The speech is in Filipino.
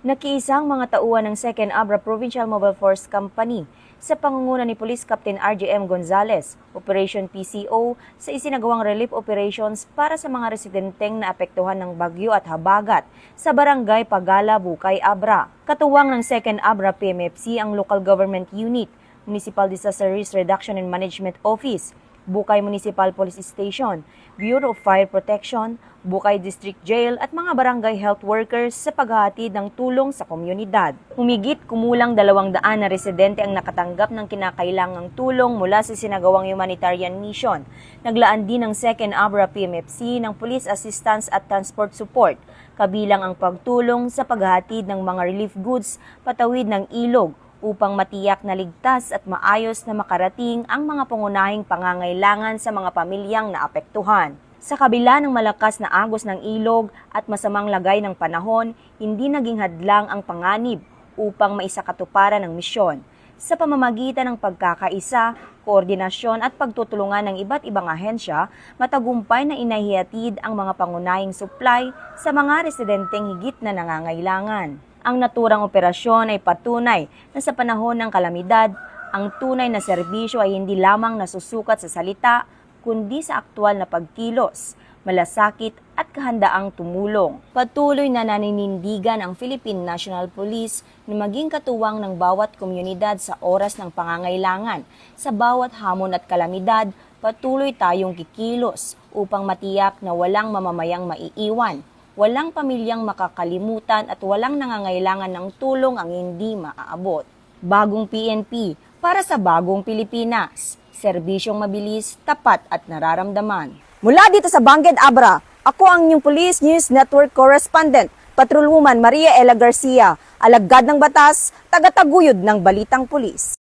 Nakiisang mga tauhan ng 2nd Abra Provincial Mobile Force Company sa pangunguna ni Police Captain RJM Gonzales, Operation PCO, sa isinagawang relief operations para sa mga residenteng naapektuhan ng bagyo at habagat sa Barangay Pagala, Bukay, Abra. Katuwang ng 2nd Abra PMFC ang Local Government Unit, Municipal Disaster Risk Reduction and Management Office, Bukay Municipal Police Station, Bureau of Fire Protection, Bukay District Jail at mga barangay health workers sa paghahatid ng tulong sa komunidad. Humigit kumulang 200 na residente ang nakatanggap ng kinakailangang tulong mula sa sinagawang humanitarian mission. Naglaan din ng 2nd Abra PMFC ng police assistance at transport support, kabilang ang pagtulong sa paghahatid ng mga relief goods patawid ng ilog, upang matiyak na ligtas at maayos na makarating ang mga pangunahing pangangailangan sa mga pamilyang naapektuhan. Sa kabila ng malakas na agos ng ilog at masamang lagay ng panahon, hindi naging hadlang ang panganib upang maisakatuparan ang misyon. Sa pamamagitan ng pagkakaisa, koordinasyon at pagtutulungan ng iba't ibang ahensya, matagumpay na inahihatid ang mga pangunahing supply sa mga residenteng higit na nangangailangan. Ang naturang operasyon ay patunay na sa panahon ng kalamidad, ang tunay na serbisyo ay hindi lamang nasusukat sa salita, kundi sa aktwal na pagkilos, malasakit at kahandaang tumulong. Patuloy na naninindigan ang Philippine National Police na maging katuwang ng bawat komunidad sa oras ng pangangailangan. Sa bawat hamon at kalamidad, patuloy tayong kikilos upang matiyak na walang mamamayang maiiwan. Walang pamilyang makakalimutan at walang nangangailangan ng tulong ang hindi maaabot. Bagong PNP para sa bagong Pilipinas. Serbisyong mabilis, tapat at nararamdaman. Mula dito sa Bangged, Abra, ako ang inyong Police News Network Correspondent, Patrolwoman Maria Ella Garcia, alagad ng batas, tagataguyod ng Balitang Pulis.